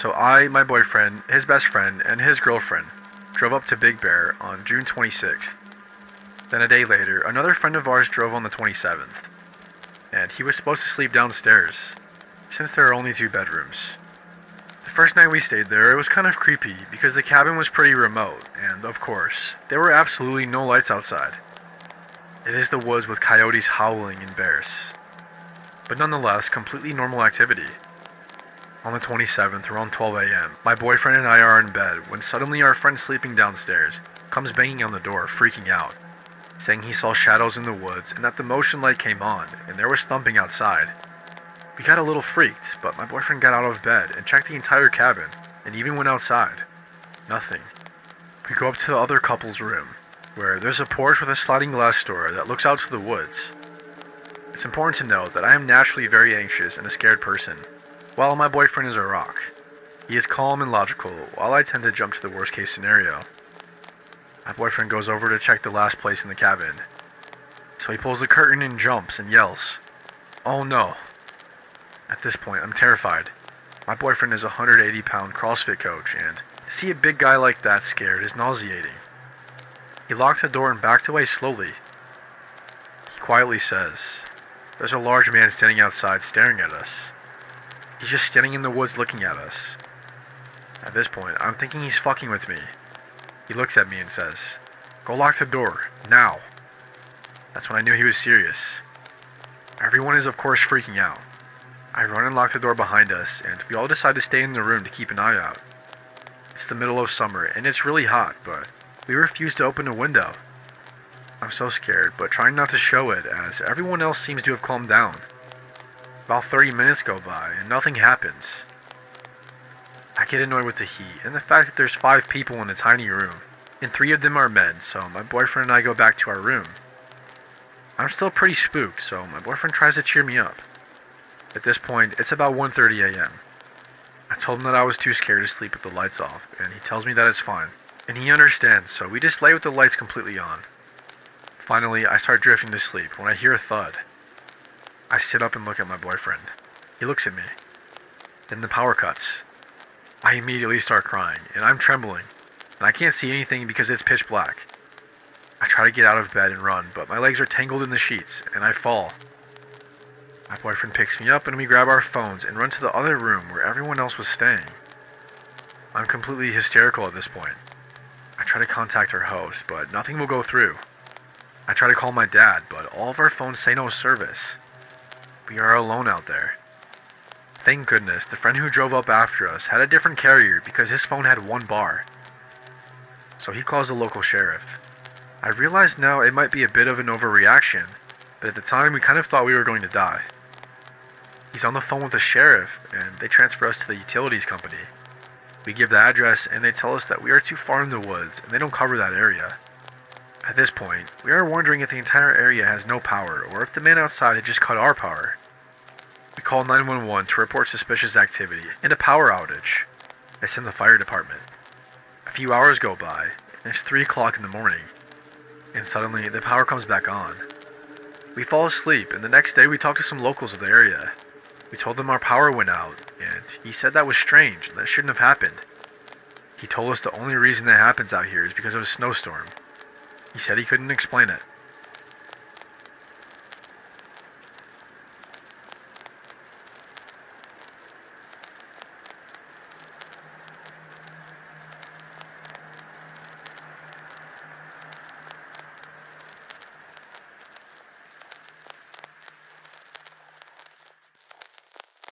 So I, my boyfriend, his best friend, and his girlfriend drove up to Big Bear on June 26th. Then a day later, another friend of ours drove on the 27th, and he was supposed to sleep downstairs, since there are only 2 bedrooms. The first night we stayed there, it was kind of creepy because the cabin was pretty remote, and of course, there were absolutely no lights outside. It is the woods with coyotes howling and bears, but nonetheless, completely normal activity. On the 27th, around 12 a.m., my boyfriend and I are in bed when suddenly our friend sleeping downstairs comes banging on the door, freaking out, saying he saw shadows in the woods and that the motion light came on and there was thumping outside. We got a little freaked, but my boyfriend got out of bed and checked the entire cabin and even went outside. Nothing. We go up to the other couple's room, where there's a porch with a sliding glass door that looks out to the woods. It's important to note that I am naturally very anxious and a scared person, while my boyfriend is a rock. He is calm and logical, while I tend to jump to the worst case scenario. My boyfriend goes over to check the last place in the cabin, so he pulls the curtain and jumps and yells, "Oh no!" At this point, I'm terrified. My boyfriend is a 180-pound CrossFit coach, and to see a big guy like that scared is nauseating. He locked the door and backed away slowly. He quietly says, "There's a large man standing outside staring at us. He's just standing in the woods looking at us." At this point, I'm thinking he's fucking with me. He looks at me and says, "Go lock the door, now." That's when I knew he was serious. Everyone is of course freaking out. I run and lock the door behind us, and we all decide to stay in the room to keep an eye out. It's the middle of summer, and it's really hot, but we refuse to open a window. I'm so scared, but trying not to show it, as everyone else seems to have calmed down. About 30 minutes go by, and nothing happens. I get annoyed with the heat, and the fact that there's 5 people in a tiny room, and 3 of them are men, so my boyfriend and I go back to our room. I'm still pretty spooked, so my boyfriend tries to cheer me up. At this point, it's about 1:30 a.m. I told him that I was too scared to sleep with the lights off, and he tells me that it's fine. And he understands, so we just lay with the lights completely on. Finally, I start drifting to sleep when I hear a thud. I sit up and look at my boyfriend. He looks at me. Then the power cuts. I immediately start crying, and I'm trembling, and I can't see anything because it's pitch black. I try to get out of bed and run, but my legs are tangled in the sheets, and I fall. My boyfriend picks me up and we grab our phones and run to the other room where everyone else was staying. I'm completely hysterical at this point. I try to contact our host, but nothing will go through. I try to call my dad, but all of our phones say no service. We are alone out there. Thank goodness, the friend who drove up after us had a different carrier because his phone had 1 bar. So he calls the local sheriff. I realize now it might be a bit of an overreaction, but at the time we kind of thought we were going to die. He's on the phone with the sheriff, and they transfer us to the utilities company. We give the address, and they tell us that we are too far in the woods, and they don't cover that area. At this point, we are wondering if the entire area has no power, or if the man outside had just cut our power. We call 911 to report suspicious activity and a power outage. They send the fire department. A few hours go by, and it's 3 o'clock in the morning, and suddenly the power comes back on. We fall asleep, and the next day we talk to some locals of the area. We told them our power went out, and he said that was strange and that shouldn't have happened. He told us the only reason that happens out here is because of a snowstorm. He said he couldn't explain it.